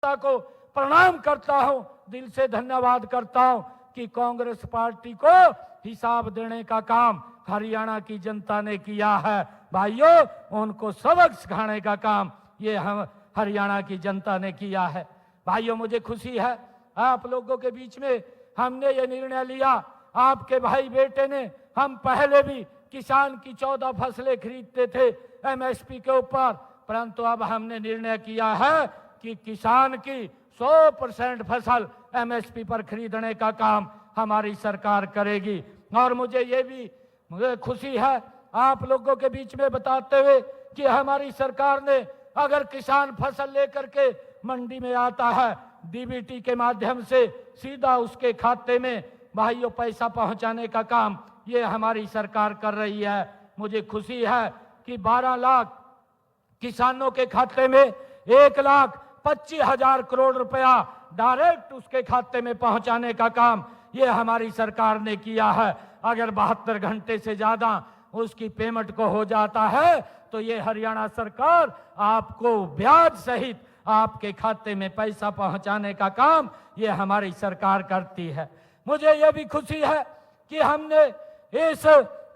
को प्रणाम करता हूं, दिल से धन्यवाद करता हूं कि कांग्रेस पार्टी को हिसाब देने का काम हरियाणा की जनता ने किया है। भाइयों, उनको सबक सिखाने का काम ये हम हरियाणा की जनता ने किया है। भाइयों, मुझे खुशी है आप लोगों के बीच में हमने ये निर्णय लिया। आपके भाई बेटे ने, हम पहले भी किसान की 14 फसलें खरीदते थे एमएसपी के ऊपर, परंतु अब हमने निर्णय किया है कि किसान की 100% फसल एमएसपी पर खरीदने का काम हमारी सरकार करेगी। और मुझे खुशी है आप लोगों के बीच में बताते हुए कि हमारी सरकार ने, अगर किसान फसल लेकर के मंडी में आता है, डीबीटी के माध्यम से सीधा उसके खाते में भाइयों पैसा पहुंचाने का काम ये हमारी सरकार कर रही है। मुझे खुशी है कि 12 लाख किसानों के खाते में 1,25,000 करोड़ रुपया डायरेक्ट उसके खाते में पहुंचाने का काम ये हमारी सरकार ने किया है। अगर 72 घंटे से ज्यादा उसकी पेमेंट को हो जाता है तो ये हरियाणा सरकार आपको ब्याज सहित आपके खाते में पैसा पहुंचाने का काम ये हमारी सरकार करती है। मुझे ये भी खुशी है कि हमने इस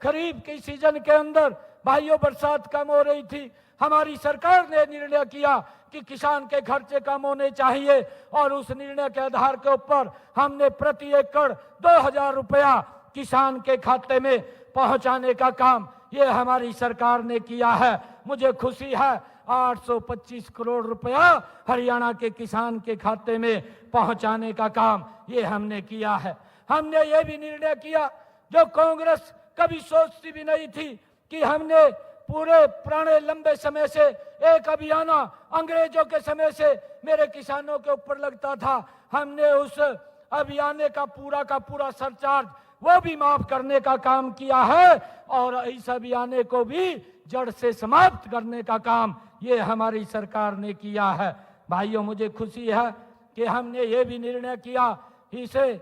खरीफ की सीजन के अंदर, भाइयों बरसात कम हो रही थी, हमारी सरकार ने निर्णय किया कि किसान के खर्चे कम होने चाहिए और उस निर्णय के आधार के ऊपर हमने प्रति एकड़ 2,000 रुपया किसान के खाते में पहुंचाने का काम ये हमारी सरकार ने किया है। मुझे खुशी है 825 करोड़ रुपया हरियाणा के किसान के खाते में पहुंचाने का काम ये हमने किया है। हमने ये भी निर्णय किया जो कांग्रेस कभी सोचती भी नहीं थी कि हमने पूरे पुराने लंबे समय से एक अभियान अंग्रेजों के समय से मेरे किसानों के ऊपर लगता था, हमने उस अभियान का पूरा सरचार्ज वो भी माफ करने का काम किया है और इस अभियान को भी जड़ से समाप्त करने का काम ये हमारी सरकार ने किया है। भाइयों, मुझे खुशी है कि हमने ये भी निर्णय किया, इसे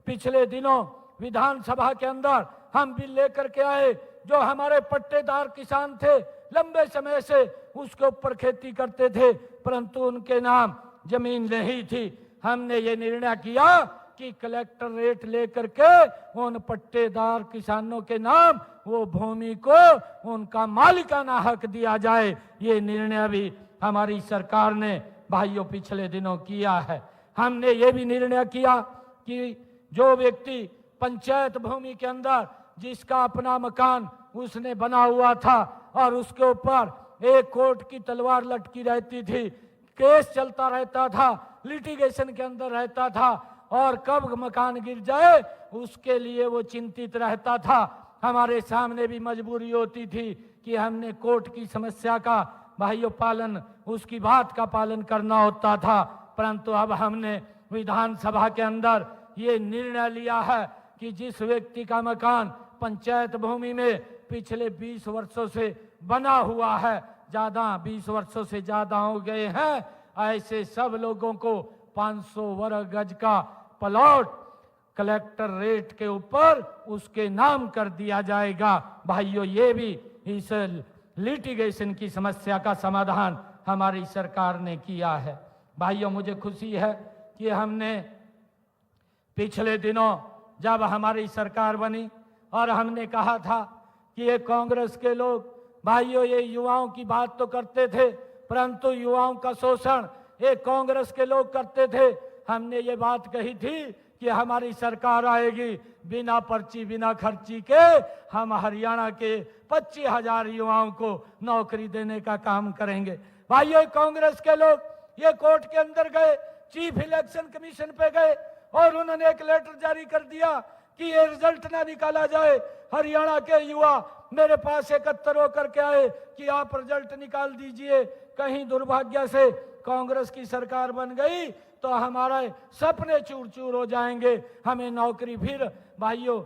पिछले दिनों विधानसभा के अंदर हम बिल लेकर के आए। जो हमारे पट्टेदार किसान थे, लंबे समय से उसके ऊपर खेती करते थे परंतु उनके नाम जमीन नहीं थी, हमने ये निर्णय किया कि कलेक्टर रेट लेकर के उन पट्टेदार किसानों के नाम वो भूमि को उनका मालिकाना हक दिया जाए। ये निर्णय भी हमारी सरकार ने भाइयों पिछले दिनों किया है। हमने ये भी निर्णय किया कि जो व्यक्ति पंचायत भूमि के अंदर जिसका अपना मकान उसने बना हुआ था और उसके ऊपर एक कोर्ट की तलवार लटकी रहती थी, केस चलता रहता था, लिटिगेशन के अंदर रहता था और कब मकान गिर जाए उसके लिए वो चिंतित रहता था। हमारे सामने भी मजबूरी होती थी कि हमने कोर्ट की समस्या का भाइयों पालन, उसकी बात का पालन करना होता था, परंतु अब हमने विधानसभा के अंदर ये निर्णय लिया है कि जिस व्यक्ति का मकान पंचायत भूमि में पिछले 20 वर्षों से बना हुआ है, 20 वर्षों से ज्यादा हो गए हैं, ऐसे सब लोगों को 500 वर्ग गज का प्लॉट कलेक्टर रेट के ऊपर उसके नाम कर दिया जाएगा। भाइयों, ये भी इस लिटिगेशन की समस्या का समाधान हमारी सरकार ने किया है। भाइयों, मुझे खुशी है कि हमने पिछले दिनों जब हमारी सरकार बनी और हमने कहा था कि ये कांग्रेस के लोग, भाइयों ये युवाओं की बात तो करते थे परंतु युवाओं का शोषण ये कांग्रेस के लोग करते थे। हमने ये बात कही थी कि हमारी सरकार आएगी, बिना पर्ची बिना खर्ची के हम हरियाणा के 25,000 युवाओं को नौकरी देने का काम करेंगे। भाइयों, कांग्रेस के लोग ये कोर्ट के अंदर गए, चीफ इलेक्शन कमीशन पे गए और उन्होंने एक लेटर जारी कर दिया कि ये रिजल्ट ना निकाला जाए। हरियाणा के युवा मेरे पास एकत्र होकर के आए कि आप रिजल्ट निकाल दीजिए, कहीं दुर्भाग्य से कांग्रेस की सरकार बन गई तो हमारे सपने चूर चूर हो जाएंगे, हमें नौकरी फिर भाइयों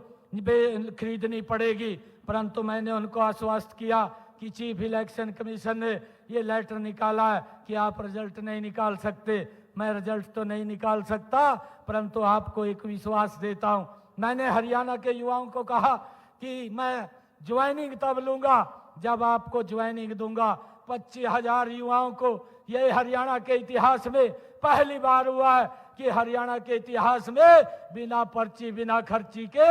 खरीदनी पड़ेगी। परंतु मैंने उनको आश्वस्त किया कि चीफ इलेक्शन कमीशन ने ये लेटर निकाला है कि आप रिजल्ट नहीं निकाल सकते। मैं रिजल्ट तो नहीं निकाल सकता परंतु आपको एक विश्वास देता हूं। मैंने हरियाणा के युवाओं को कहा कि मैं ज्वाइनिंग तब लूंगा जब आपको ज्वाइनिंग दूंगा। 25,000 युवाओं को ये हरियाणा के इतिहास में पहली बार हुआ है कि हरियाणा के इतिहास में बिना पर्ची बिना खर्ची के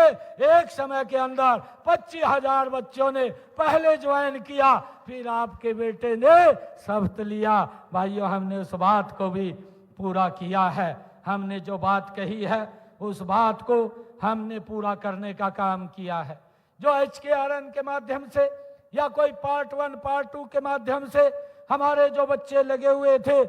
एक समय के अंदर 25,000 बच्चों ने पहले ज्वाइन किया, फिर आपके बेटे ने शपथ लिया। भाइयों, हमने उस बात को भी पूरा किया है। हमने जो बात कही है उस बात को हमने पूरा करने का काम किया है। जो HKRN के माध्यम से या कोई पार्ट 1 पार्ट 2 के माध्यम से हमारे जो बच्चे लगे हुए थे